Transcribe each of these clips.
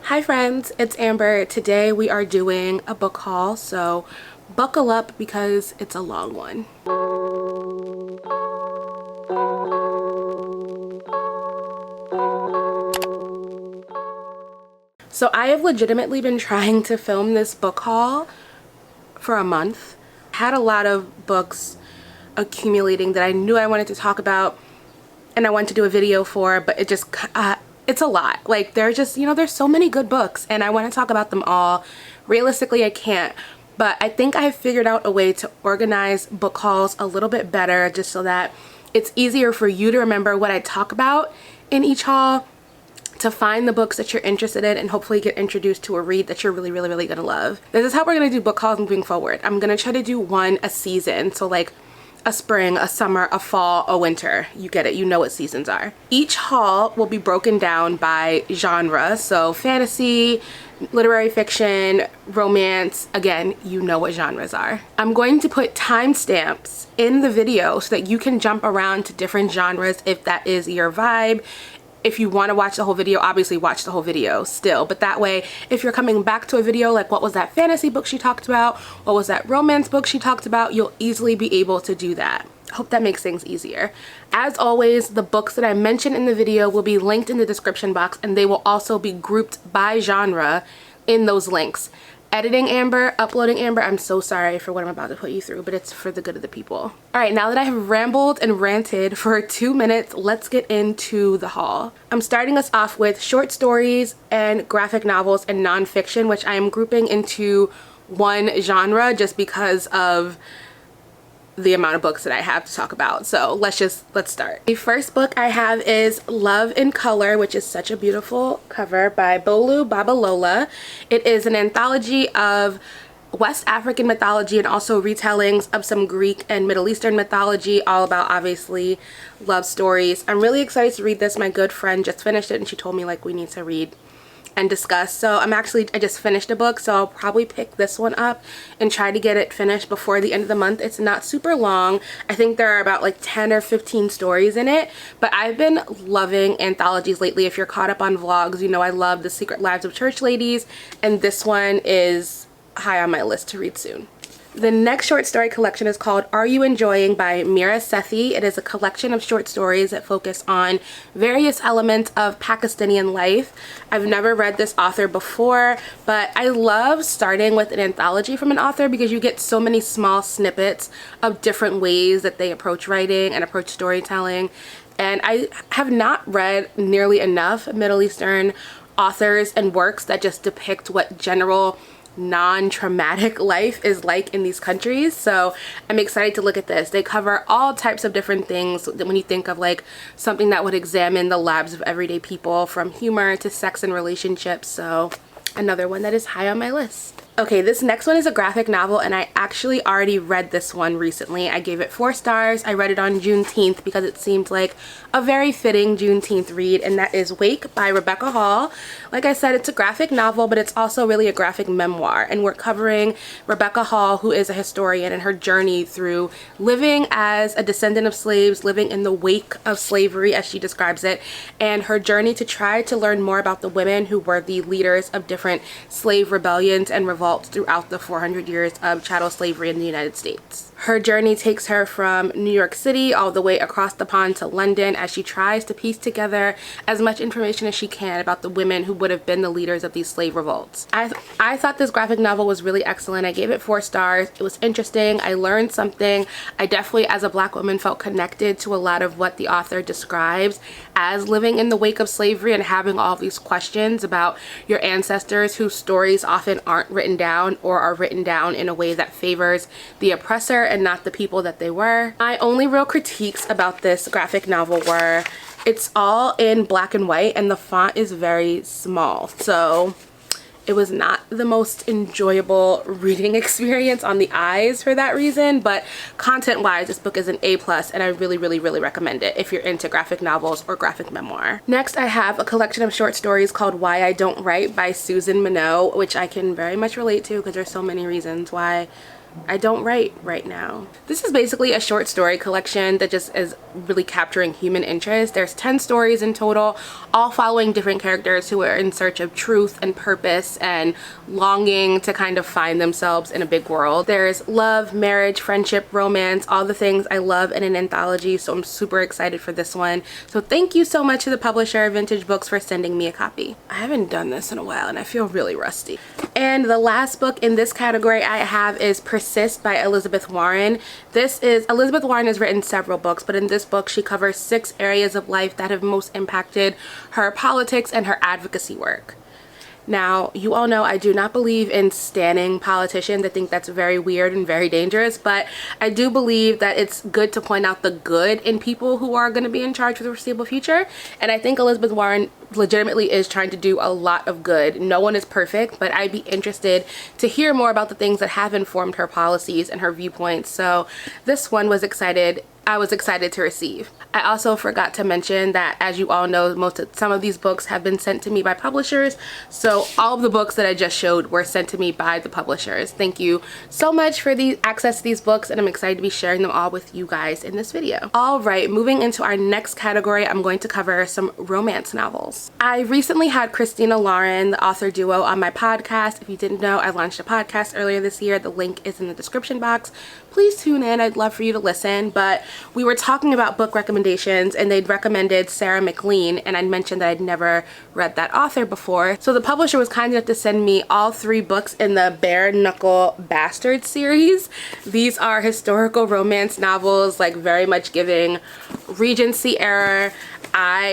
Hi friends, it's Amber. Today we are doing a book haul, so buckle up because it's a long one. So I have legitimately been trying to film this book haul for a month. I had a lot of books accumulating that I knew I wanted to talk about and I wanted to do a video for, but it just it's a lot. Like there's just, there's so many good books and I want to talk about them all. Realistically, I can't, but I think I've figured out a way to organize book hauls a little bit better just so that it's easier for you to remember what I talk about in each haul, to find the books that you're interested in, and hopefully get introduced to a read that you're really gonna love. This is how we're gonna do book hauls moving forward. I'm gonna try to do one a season, so like a spring, a summer, a fall, a winter. You get it, you know what seasons are. Each haul will be broken down by genre, so fantasy, literary fiction, romance. Again, you know what genres are. I'm going to put timestamps in the video so that you can jump around to different genres if that is your vibe. If you want to watch the whole video, obviously watch the whole video still, but that way if you're coming back to a video like what was that fantasy book she talked about, what was that romance book she talked about, you'll easily be able to do that. I hope that makes things easier. As always, the books that I mentioned in the video will be linked in the description box, and they will also be grouped by genre in those links. Editing Amber, uploading Amber, I'm so sorry for what I'm about to put you through, but it's for the good of the people. All right, now that I have rambled and ranted for 2 minutes, let's get into the haul. I'm starting us off with short stories and graphic novels and nonfiction, which I am grouping into one genre just because of the amount of books that I have to talk about. So let's start. The first book I have is Love in Color, which is such a beautiful cover, by Bolu Babalola. It is an anthology of West African mythology and also retellings of some Greek and Middle Eastern mythology, all about obviously love stories. I'm really excited to read this. My good friend just finished it and she told me like we need to read and discuss. So I just finished a book, so I'll probably pick this one up and try to get it finished before the end of the month. It's not super long. I think there are about like 10 or 15 stories in it, but I've been loving anthologies lately. If you're caught up on vlogs, you know I love The Secret Lives of Church Ladies, and this one is high on my list to read soon. The next short story collection is called Are You Enjoying by Mira Sethi. It is a collection of short stories that focus on various elements of Pakistani life. I've never read this author before, but I love starting with an anthology from an author because you get so many small snippets of different ways that they approach writing and approach storytelling. And I have not read nearly enough Middle Eastern authors and works that just depict what general non-traumatic life is like in these countries. So I'm excited to look at this. They cover all types of different things when you think of like something that would examine the lives of everyday people, from humor to sex and relationships. So another one that is high on my list. Okay, this next one is a graphic novel, and I actually already read this one recently. I gave it 4 stars. I read it on Juneteenth because it seemed like a very fitting Juneteenth read, and that is Wake by Rebecca Hall. Like I said, it's a graphic novel, but it's also really a graphic memoir, and we're covering Rebecca Hall, who is a historian, and her journey through living as a descendant of slaves, living in the wake of slavery, as she describes it, and her journey to try to learn more about the women who were the leaders of different slave rebellions and revolts throughout the 400 years of chattel slavery in the United States. Her journey takes her from New York City all the way across the pond to London as she tries to piece together as much information as she can about the women who would have been the leaders of these slave revolts. I thought this graphic novel was really excellent. I gave it 4 stars. It was interesting. I learned something. I definitely, as a Black woman, felt connected to a lot of what the author describes as living in the wake of slavery and having all these questions about your ancestors whose stories often aren't written down or are written down in a way that favors the oppressor and not the people that they were. My only real critiques about this graphic novel were it's all in black and white and the font is very small. So it was not the most enjoyable reading experience on the eyes for that reason, but content-wise, this book is an A+, and I really recommend it if you're into graphic novels or graphic memoir. Next, I have a collection of short stories called Why I Don't Write by Susan Minot, which I can very much relate to because there's so many reasons why I don't write right now. This is basically a short story collection that just is really capturing human interest. There's 10 stories in total, all following different characters who are in search of truth and purpose and longing to kind of find themselves in a big world. There's love, marriage, friendship, romance, all the things I love in an anthology, so I'm super excited for this one. So thank you so much to the publisher, Vintage Books, for sending me a copy. I haven't done this in a while and I feel really rusty. And the last book in this category I have is Persist by Elizabeth Warren. Elizabeth Warren has written several books, but in this book she covers 6 areas of life that have most impacted her politics and her advocacy work. Now, you all know I do not believe in standing politicians. I think that's very weird and very dangerous, but I do believe that it's good to point out the good in people who are going to be in charge for the foreseeable future. And I think Elizabeth Warren legitimately is trying to do a lot of good. No one is perfect, but I'd be interested to hear more about the things that have informed her policies and her viewpoints. So this one I was excited to receive. I also forgot to mention that, as you all know, some of these books have been sent to me by publishers. So all of the books that I just showed were sent to me by the publishers. Thank you so much for the access to these books, and I'm excited to be sharing them all with you guys in this video. All right, moving into our next category, I'm going to cover some romance novels. I recently had Christina Lauren, the author duo, on my podcast. If you didn't know, I launched a podcast earlier this year. The link is in the description box. Please tune in. I'd love for you to listen. But we were talking about book recommendations, and they'd recommended Sarah McLean, and I'd mentioned that I'd never read that author before. So the publisher was kind enough to send me all 3 books in the Bare Knuckle Bastard series. These are historical romance novels, like very much giving Regency era.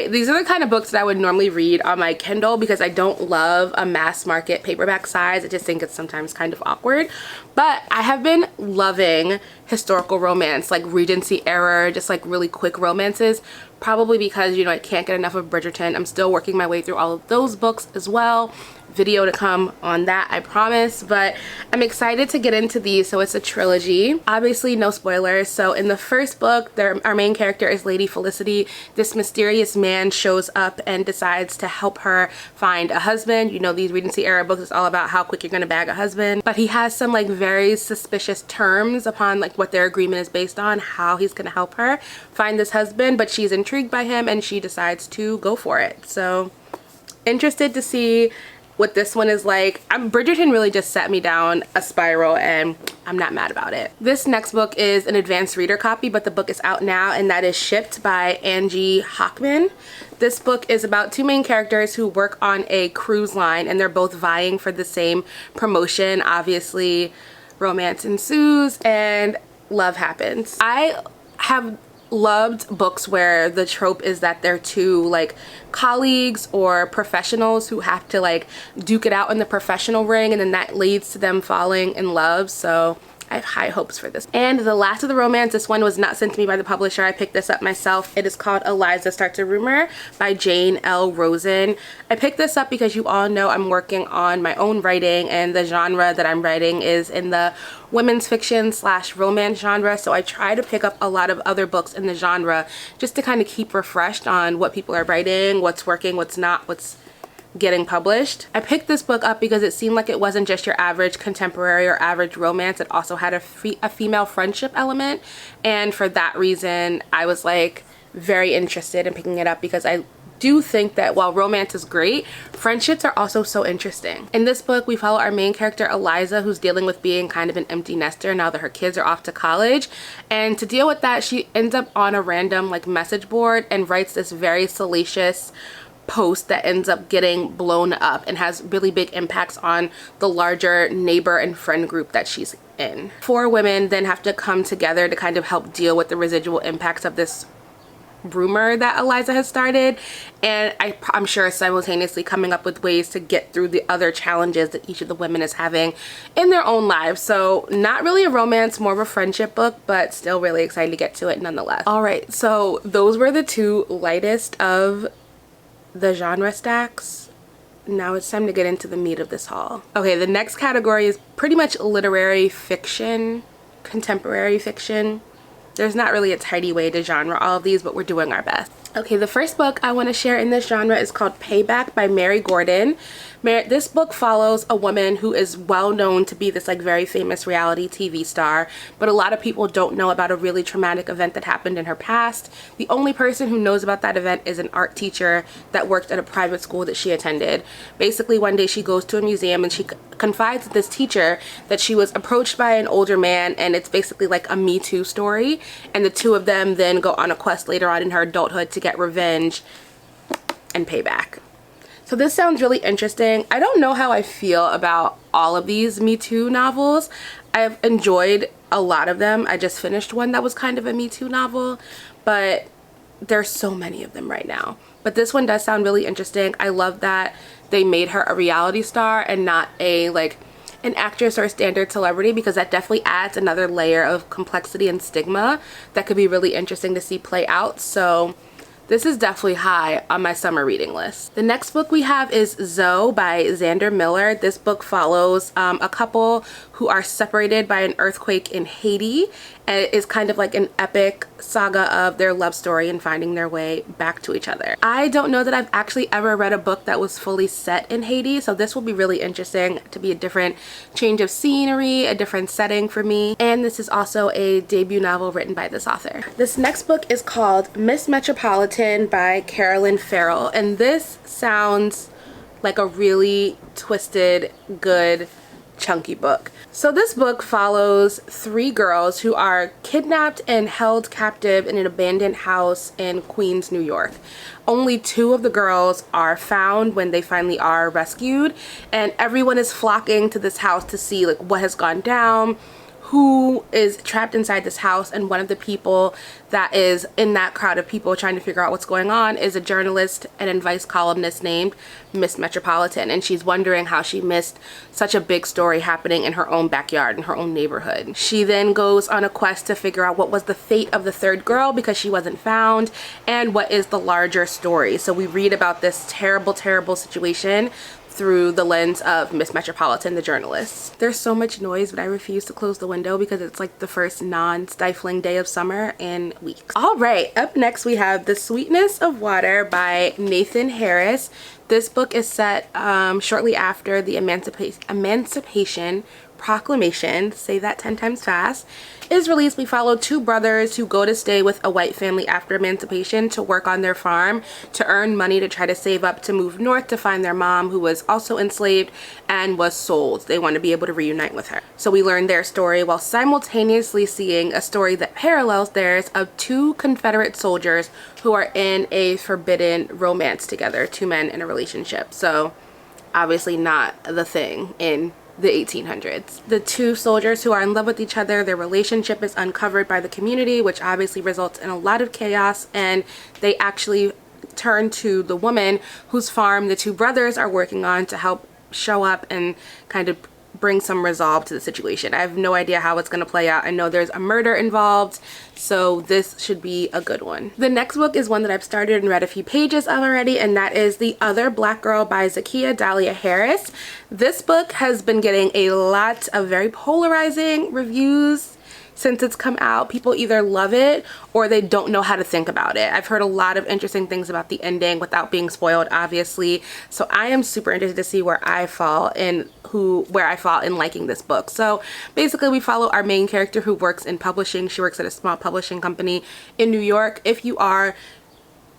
These are the kind of books that I would normally read on my Kindle because I don't love a mass market paperback size. I just think it's sometimes kind of awkward. But I have been loving historical romance, like Regency era, just like really quick romances, probably because, you know, I can't get enough of Bridgerton. I'm still working my way through all of those books as well. Video to come on that, I promise, but I'm excited to get into these. So it's a trilogy, obviously no spoilers. So in the first book, our main character is Lady Felicity. This mysterious man shows up and decides to help her find a husband. You know, these Regency era books is all about how quick you're gonna bag a husband, but he has some like very suspicious terms upon like what their agreement is based on, how he's gonna help her find this husband, but she's intrigued by him and she decides to go for it. So interested to see what this one is like. Bridgerton really just set me down a spiral and I'm not mad about it. This next book is an advanced reader copy, but the book is out now, and that is Shipped by Angie Hockman. This book is about 2 main characters who work on a cruise line, and they're both vying for the same promotion. Obviously, romance ensues and love happens. I have loved books where the trope is that they're 2 like colleagues or professionals who have to like duke it out in the professional ring, and then that leads to them falling in love. So I have high hopes for this. And the last of the romance, this one was not sent to me by the publisher. I picked this up myself. It is called Eliza Starts a Rumor by Jane L. Rosen. I picked this up because you all know I'm working on my own writing, and the genre that I'm writing is in the women's fiction / romance genre. So I try to pick up a lot of other books in the genre just to kind of keep refreshed on what people are writing, what's working, what's not, what's getting published. I picked this book up because it seemed like it wasn't just your average contemporary or average romance. It also had a female friendship element, and for that reason I was like very interested in picking it up, because I do think that while romance is great, friendships are also so interesting. In this book, we follow our main character Eliza, who's dealing with being kind of an empty nester now that her kids are off to college, and to deal with that she ends up on a random like message board and writes this very salacious post that ends up getting blown up and has really big impacts on the larger neighbor and friend group that she's in. 4 women then have to come together to kind of help deal with the residual impacts of this rumor that Eliza has started, and I'm sure simultaneously coming up with ways to get through the other challenges that each of the women is having in their own lives. So not really a romance, more of a friendship book, but still really excited to get to it nonetheless. All right, so those were the 2 lightest of the genre stacks. Now it's time to get into the meat of this haul. Okay, the next category is pretty much literary fiction, contemporary fiction. There's not really a tidy way to genre all of these, but we're doing our best. Okay, the first book I want to share in this genre is called Payback by Mary Gordon. This book follows a woman who is well known to be this like very famous reality TV star, but a lot of people don't know about a really traumatic event that happened in her past. The only person who knows about that event is an art teacher that worked at a private school that she attended. Basically, one day she goes to a museum and she confides to this teacher that she was approached by an older man, and it's basically like a Me Too story, and the two of them then go on a quest later on in her adulthood to get revenge and pay back. So this sounds really interesting. I don't know how I feel about all of these Me Too novels. I've enjoyed a lot of them. I just finished one that was kind of a Me Too novel, but there's so many of them right now. But this one does sound really interesting. I love that they made her a reality star and not a like an actress or a standard celebrity, because that definitely adds another layer of complexity and stigma that could be really interesting to see play out. So this is definitely high on my summer reading list. The next book we have is Zoe by Xander Miller. This book follows a couple who are separated by an earthquake in Haiti, and it is kind of like an epic saga of their love story and finding their way back to each other. I don't know that I've actually ever read a book that was fully set in Haiti, so this will be really interesting to be a different change of scenery, a different setting for me. And this is also a debut novel written by this author. This next book is called Miss Metropolitan by Carolyn Farrell, and this sounds like a really twisted, good, chunky book. So this book follows three girls who are kidnapped and held captive in an abandoned house in Queens, New York. Only two of the girls are found when they finally are rescued, and everyone is flocking to this house to see like what has gone down, who is trapped inside this house. And one of the people that is in that crowd of people trying to figure out what's going on is a journalist and advice columnist named Miss Metropolitan, and she's wondering how she missed such a big story happening in her own backyard, in her own neighborhood. She then goes on a quest to figure out what was the fate of the third girl because she wasn't found, and what is the larger story. So we read about this terrible, terrible situation through the lens of Miss Metropolitan, the journalist. There's so much noise, but I refuse to close the window because it's like the first non-stifling day of summer in weeks. All right, up next we have The Sweetness of Water by Nathan Harris. This book is set shortly after the Emancipation Proclamation, say that 10 times fast, is released. We follow two brothers who go to stay with a white family after emancipation to work on their farm to earn money to try to save up to move north to find their mom, who was also enslaved and was sold. They want to be able to reunite with her. So we learn their story while simultaneously seeing a story that parallels theirs of two Confederate soldiers who are in a forbidden romance together, two men in a relationship. So obviously not the thing in the 1800s. The two soldiers who are in love with each other, their relationship is uncovered by the community, which obviously results in a lot of chaos, and they actually turn to the woman whose farm the two brothers are working on to help show up and kind of bring some resolve to the situation. I have no idea how it's going to play out. I know there's a murder involved, so this should be a good one. The next book is one that I've started and read a few pages of already, and that is The Other Black Girl by Zakiya Dahlia Harris. This book has been getting a lot of very polarizing reviews since it's come out. People either love it or they don't know how to think about it. I've heard a lot of interesting things about the ending without being spoiled, obviously. So I am super interested to see where I fall in liking this book. So basically we follow our main character who works in publishing. She works at a small publishing company in New York. If you are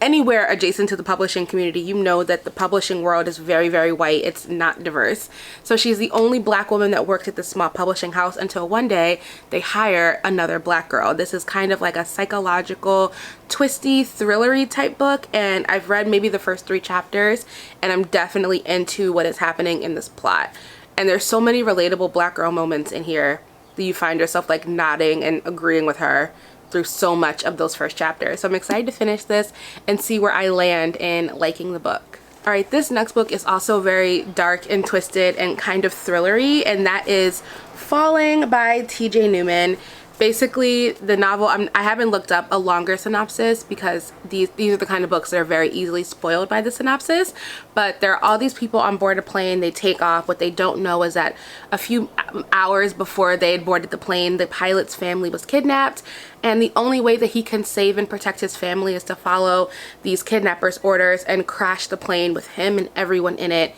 anywhere adjacent to the publishing community, you know that the publishing world is very, very white. It's not diverse. So she's the only black woman that worked at this small publishing house until one day they hire another black girl. This is kind of like a psychological, twisty, thrillery type book, and I've read maybe the first 3 chapters, and I'm definitely into what is happening in this plot. And there's so many relatable black girl moments in here that you find yourself like nodding and agreeing with her through so much of those first chapters. So I'm excited to finish this and see where I land in liking the book. All right, this next book is also very dark and twisted and kind of thrillery, and that is Falling by TJ Newman. Basically, the novel, I haven't looked up a longer synopsis because these are the kind of books that are very easily spoiled by the synopsis. But there are all these people on board a plane. They take off. What they don't know is that a few hours before they had boarded the plane, the pilot's family was kidnapped. And the only way that he can save and protect his family is to follow these kidnappers' orders and crash the plane with him and everyone in it,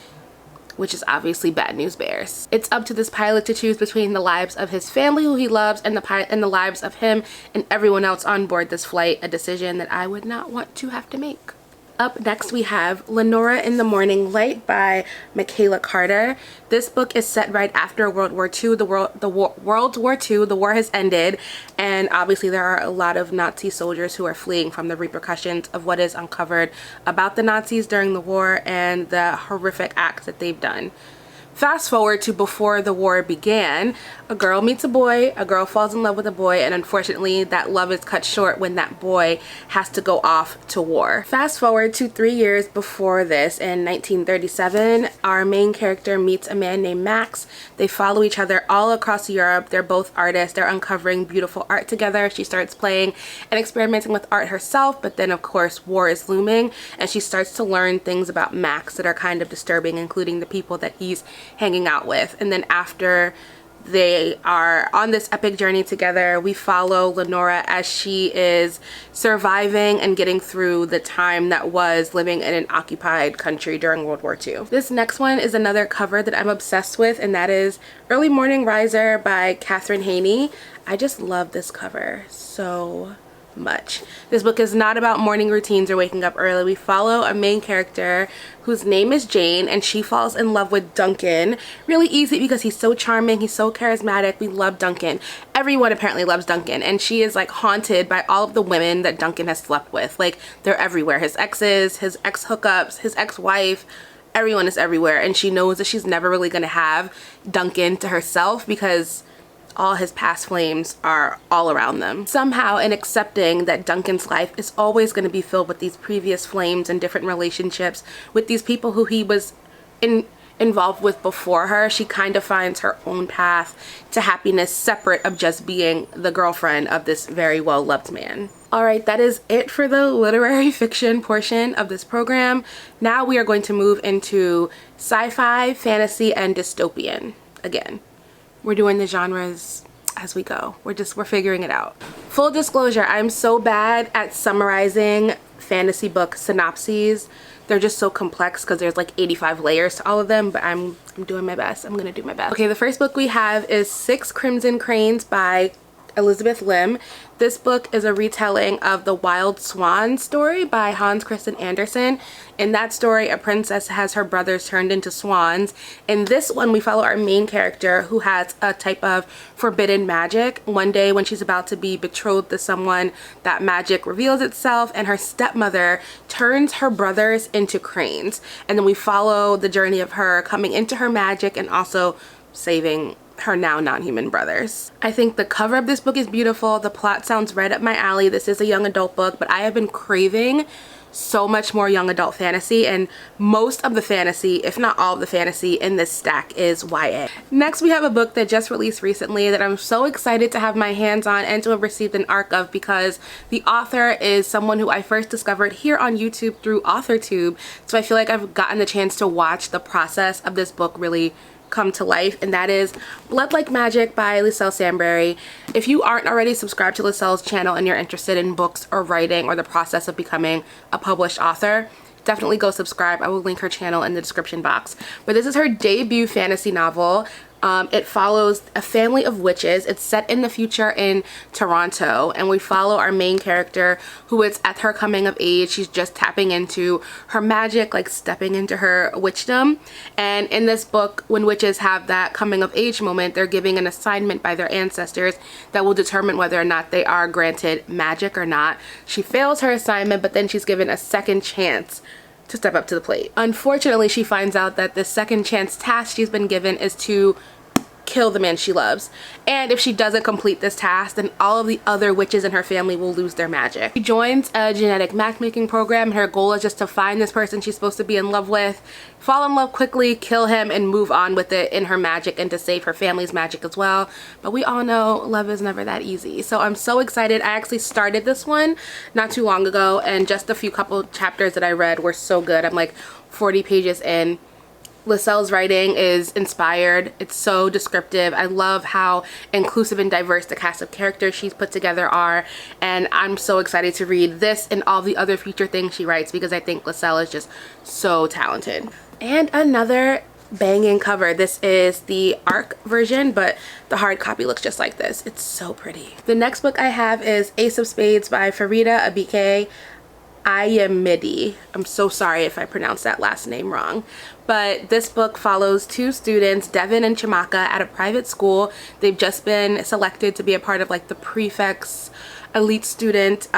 which is obviously bad news bears. It's up to this pilot to choose between the lives of his family, who he loves, and the lives of him and everyone else on board this flight, a decision that I would not want to have to make. Up next we have Lenora in the Morning Light by Michaela Carter. This book is set right after World War II. World War II, the war has ended, and obviously there are a lot of Nazi soldiers who are fleeing from the repercussions of what is uncovered about the Nazis during the war and the horrific acts that they've done. Fast forward to before the war began, a girl meets a boy, a girl falls in love with a boy, and unfortunately that love is cut short when that boy has to go off to war. Fast forward to 3 years before this, in 1937, our main character meets a man named Max. They follow each other all across Europe. They're both artists. They're uncovering beautiful art together. She starts playing and experimenting with art herself, but then of course war is looming, and she starts to learn things about Max that are kind of disturbing, including the people that he's hanging out with. And then after they are on this epic journey together, we follow Lenora as she is surviving and getting through the time that was living in an occupied country during World War II. This next one is another cover that I'm obsessed with, and that is Early Morning Riser by Catherine Haney. I just love this cover so much. This book is not about morning routines or waking up early. We follow a main character whose name is Jane, and she falls in love with Duncan. Really easy because he's so charming, he's so charismatic. We love Duncan. Everyone apparently loves Duncan, and she is like haunted by all of the women that Duncan has slept with. Like, they're everywhere. His exes, his ex hookups, his ex-wife, everyone is everywhere, and she knows that she's never really gonna have Duncan to herself because all his past flames are all around them. Somehow, in accepting that Duncan's life is always going to be filled with these previous flames and different relationships with these people who he was involved with before her, she kind of finds her own path to happiness separate of just being the girlfriend of this very well-loved man. Alright, that is it for the literary fiction portion of this program. Now we are going to move into sci-fi, fantasy, and dystopian again. We're doing the genres as we go. We're figuring it out. Full disclosure, I'm so bad at summarizing fantasy book synopses. They're just so complex because there's like 85 layers to all of them, but I'm doing my best. I'm gonna do my best. Okay, the first book we have is 6 Crimson Cranes by Elizabeth Lim. This book is a retelling of the Wild Swan story by Hans Christian Andersen. In that story, a princess has her brothers turned into swans. In this one, we follow our main character who has a type of forbidden magic. One day when she's about to be betrothed to someone, that magic reveals itself and her stepmother turns her brothers into cranes. And then we follow the journey of her coming into her magic and also saving her now non-human brothers. I think the cover of this book is beautiful. The plot sounds right up my alley. This is a young adult book, but I have been craving so much more young adult fantasy, and most of the fantasy, if not all of the fantasy in this stack, is YA. Next, we have a book that just released recently that I'm so excited to have my hands on and to have received an ARC of, because the author is someone who I first discovered here on YouTube through AuthorTube, so I feel like I've gotten the chance to watch the process of this book really come to life, and that is Blood Like Magic by Lucelle Sambury. If you aren't already subscribed to Lucelle's channel and you're interested in books or writing or the process of becoming a published author, definitely go subscribe. I will link her channel in the description box. But this is her debut fantasy novel. It follows a family of witches. It's set in the future in Toronto, and we follow our main character who is at her coming of age. She's just tapping into her magic, like stepping into her witchdom. And in this book, when witches have that coming of age moment, they're giving an assignment by their ancestors that will determine whether or not they are granted magic or not. She fails her assignment, but then she's given a second chance to step up to the plate. Unfortunately, she finds out that the second chance task she's been given is to kill the man she loves. And if she doesn't complete this task, then all of the other witches in her family will lose their magic. She joins a genetic matchmaking program, and her goal is just to find this person she's supposed to be in love with, fall in love quickly, kill him, and move on with it in her magic and to save her family's magic as well. But we all know love is never that easy. So I'm so excited. I actually started this one not too long ago, and just a few couple chapters that I read were so good. I'm like 40 pages in. Lascelles' writing is inspired. It's so descriptive. I love how inclusive and diverse the cast of characters she's put together are, and I'm so excited to read this and all the other future things she writes because I think Lascelles is just so talented. And another banging cover. This is the ARC version, but the hard copy looks just like this. It's so pretty. The next book I have is Ace of Spades by Farida Abike Ayamidi. I'm so sorry if I pronounced that last name wrong. But this book follows two students, Devin and Chimaka, at a private school. They've just been selected to be a part of like the prefect's elite student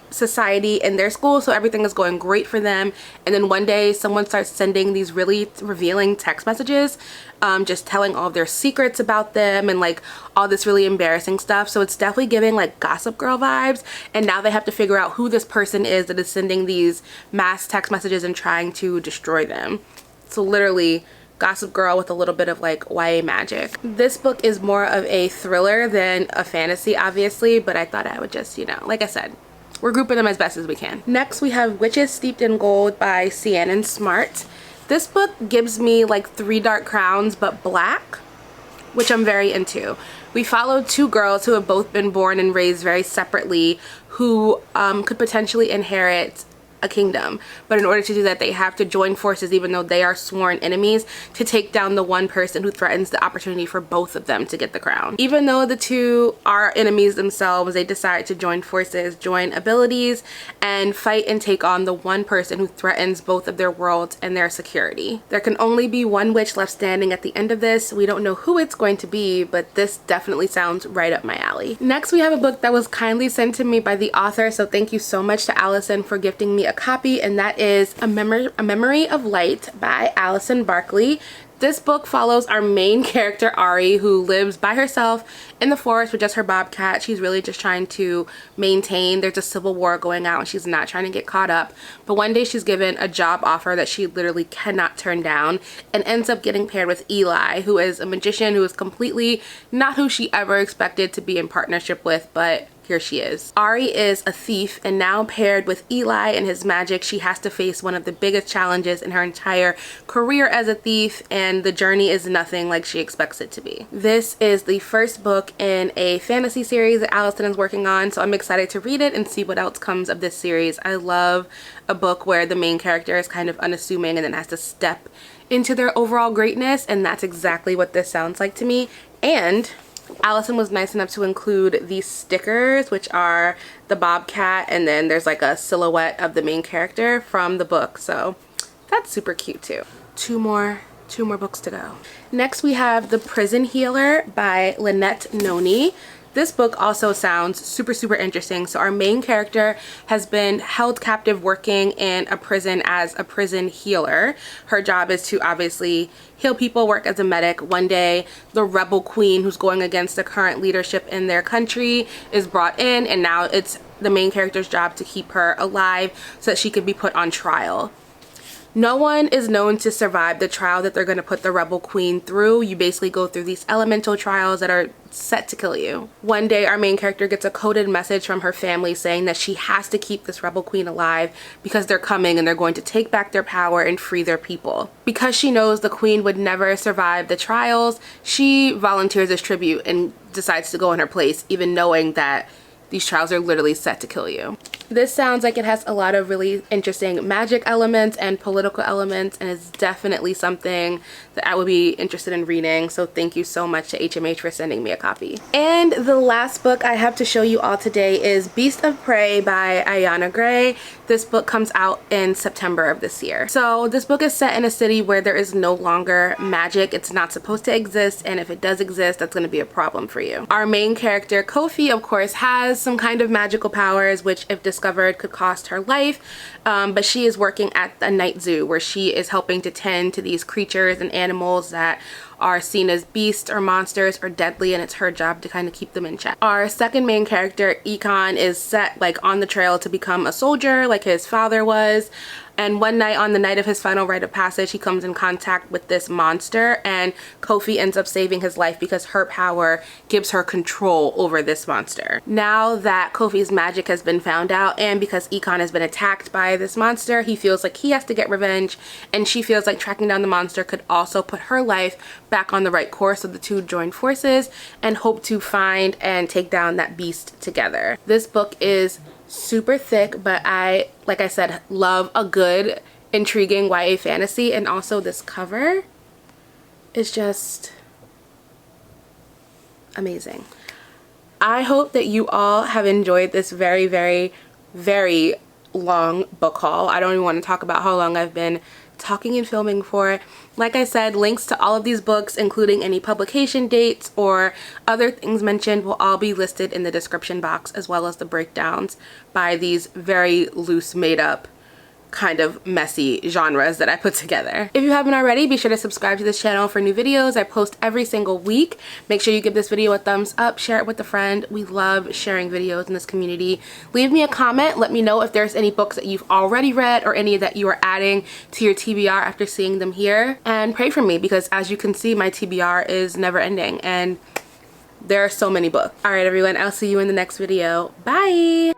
society in their school, so everything is going great for them. And then one day someone starts sending these really revealing text messages, just telling all of their secrets about them and like all this really embarrassing stuff. So it's definitely giving like Gossip Girl vibes, and now they have to figure out who this person is that is sending these mass text messages and trying to destroy them. So literally Gossip Girl with a little bit of like YA magic. This book is more of a thriller than a fantasy, obviously, but I thought I would just, you know, like I said, we're grouping them as best as we can. Next we have Witches Steeped in Gold by Sienna Smart. This book gives me like 3 Dark Crowns but black, which I'm very into. We follow two girls who have both been born and raised very separately who could potentially inherit a kingdom, but in order to do that they have to join forces, even though they are sworn enemies, to take down the one person who threatens the opportunity for both of them to get the crown. Even though the two are enemies themselves, they decide to join forces, join abilities, and fight and take on the one person who threatens both of their worlds and their security. There can only be one witch left standing at the end of this. We don't know who it's going to be, but this definitely sounds right up my alley. Next we have a book that was kindly sent to me by the author, so thank you so much to Allison for gifting me a copy, and that is A Memory of Light by Allison Barkley. This book follows our main character Ari, who lives by herself in the forest with just her bobcat. She's really just trying to maintain. There's a civil war going out and she's not trying to get caught up, but one day she's given a job offer that she literally cannot turn down and ends up getting paired with Eli, who is a magician who is completely not who she ever expected to be in partnership with, but here she is. Ari is a thief, and now paired with Eli and his magic, she has to face one of the biggest challenges in her entire career as a thief, and the journey is nothing like she expects it to be. This is the first book in a fantasy series that Allison is working on, so I'm excited to read it and see what else comes of this series. I love a book where the main character is kind of unassuming and then has to step into their overall greatness, and that's exactly what this sounds like to me. And Allison was nice enough to include these stickers, which are the bobcat, and then there's like a silhouette of the main character from the book, so that's super cute too. Two more books to go. Next we have The Prison Healer by Lynette Noni. This book also sounds super interesting. So our main character has been held captive working in a prison as a prison healer. Her job is to obviously heal people, work as a medic. One day the rebel queen who's going against the current leadership in their country is brought in, and now it's the main character's job to keep her alive so that she could be put on trial. No one is known to survive the trial that they're going to put the rebel queen through. You basically go through these elemental trials that are set to kill you. One day our main character gets a coded message from her family saying that she has to keep this rebel queen alive because they're coming and they're going to take back their power and free their people. Because she knows the queen would never survive the trials, she volunteers as tribute and decides to go in her place, even knowing that these trials are literally set to kill you. This sounds like it has a lot of really interesting magic elements and political elements, and it's definitely something that I would be interested in reading. So thank you so much to HMH for sending me a copy. And the last book I have to show you all today is Beast of Prey by Ayana Gray. This book comes out in September of this year. So this book is set in a city where there is no longer magic. It's not supposed to exist, and if it does exist, that's going to be a problem for you. Our main character, Kofi, of course, has some kind of magical powers, which if discovered could cost her life, but she is working at a night zoo where she is helping to tend to these creatures and animals that are seen as beasts or monsters or deadly, and it's her job to kind of keep them in check. Our second main character, Econ, is set like on the trail to become a soldier like his father was. And one night, on the night of his final rite of passage, he comes in contact with this monster, and Kofi ends up saving his life because her power gives her control over this monster. Now that Kofi's magic has been found out, and because Econ has been attacked by this monster, he feels like he has to get revenge, and she feels like tracking down the monster could also put her life back on the right course. So the two join forces and hope to find and take down that beast together. This book is super thick, but I, like I said, love a good, intriguing YA fantasy, and also this cover is just amazing. I hope that you all have enjoyed this very, very, very long book haul. I don't even want to talk about how long I've been talking and filming for. Like I said, links to all of these books, including any publication dates or other things mentioned, will all be listed in the description box, as well as the breakdowns by these very loose, made up, kind of messy genres that I put together. If you haven't already, be sure to subscribe to this channel for new videos. I post every single week. Make sure you give this video a thumbs up, share it with a friend. We love sharing videos in this community. Leave me a comment. Let me know if there's any books that you've already read or any that you are adding to your TBR after seeing them here. And pray for me, because as you can see, my TBR is never ending and there are so many books. All right, everyone, I'll see you in the next video. Bye.